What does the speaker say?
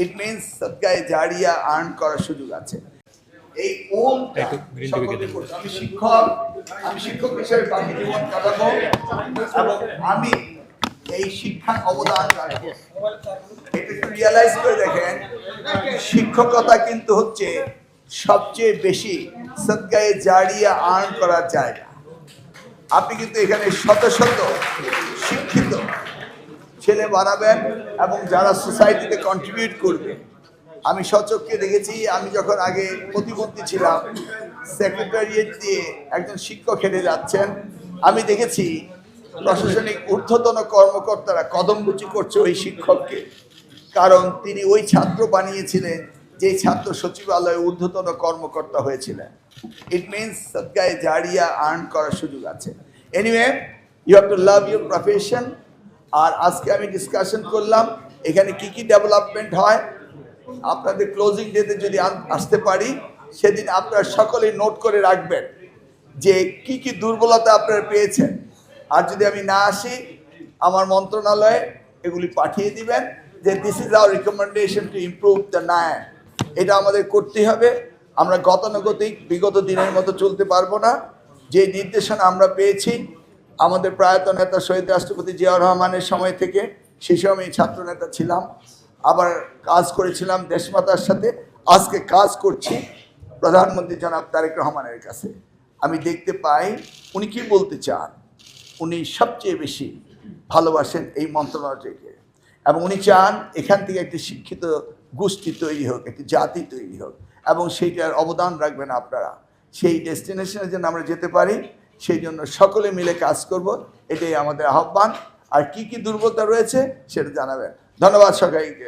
It means সদকায়ে Zaria earn করার সুযোগ আছে। এই আমি শিক্ষক হিসেবে বাকি জীবন কাটাবো এবং আমি এই শিক্ষার অবদান রাখবো। এটা একটু রিয়ালাইজ করে দেখেন, শিক্ষকতা কিন্তু হচ্ছে সবচেয়ে বেশি সদকায়ে জারিয়া আর্ন করার জায়গা। আপনি কিন্তু এখানে শত শত শিক্ষিত ছেলে বানাবেন এবং যারা সোসাইটিতে কন্ট্রিবিউট করবে। আমি সচক্ষে দেখেছি, আমি যখন আগে প্রতিমন্ত্রী ছিলাম, সেক্রেটারিয়েট দিয়ে একজন শিক্ষক হেঁটে যাচ্ছেন, আমি দেখেছি প্রশাসনিক ঊর্ধ্বতন কর্মকর্তারা কদমবুচি করছে ওই শিক্ষককে, কারণ তিনি ওই ছাত্র বানিয়েছিলেন যে ছাত্র সচিবালয়ে ঊর্ধ্বতন কর্মকর্তা হয়েছিলেন। ইট মিনস সদকায়ে জারিয়া আর্ন করার সুযোগ আছে। Anyway, you have to love your profession. আর আজকে আমি ডিসকাশন করলাম এখানে কি কি ডেভেলপমেন্ট হয়। আপনাদের ক্লোজিং ডেতে যদি আসতে পারি, সেদিন আপনারা সকলেই নোট করে রাখবেন যে কি কি দুর্বলতা আপনারা পেয়েছেন। আর যদি আমি না আসি, আমার মন্ত্রণালয়ে এগুলি পাঠিয়ে দিবেন যে this is our recommendation to improve the Nair. এটা আমাদের করতেই হবে। আমরা গতানুগতিক বিগত দিনের মতো চলতে পারবো না। যে নির্দেশনা আমরা পেয়েছি আমাদের প্রয়াত নেতা শহীদ রাষ্ট্রপতি জিয়াউর রহমানের সময় থেকে, সেই সময় আমি ছাত্র নেতা ছিলাম, আবার কাজ করেছিলাম দেশমাতার সাথে, আজকে কাজ করছি প্রধানমন্ত্রী জনাব তারেক রহমানের কাছে। আমি দেখতে পাই উনি কি বলতে চান। উনি সবচেয়ে বেশি ভালোবাসেন এই মন্ত্রণালয়টিকে এবং উনি চান এখান থেকে একটি শিক্ষিত গোষ্ঠী তৈরি হোক, একটি জাতি তৈরি হোক, এবং সেইটার অবদান রাখবেন আপনারা। সেই ডেস্টিনেশনে যেন আমরা যেতে পারি, সেই জন্য সকলে মিলে কাজ করব, এটাই আমাদের আহ্বান। আর কি কি দুর্বলতা রয়েছে সেটা জানাবেন। ধন্যবাদ সবাইকে।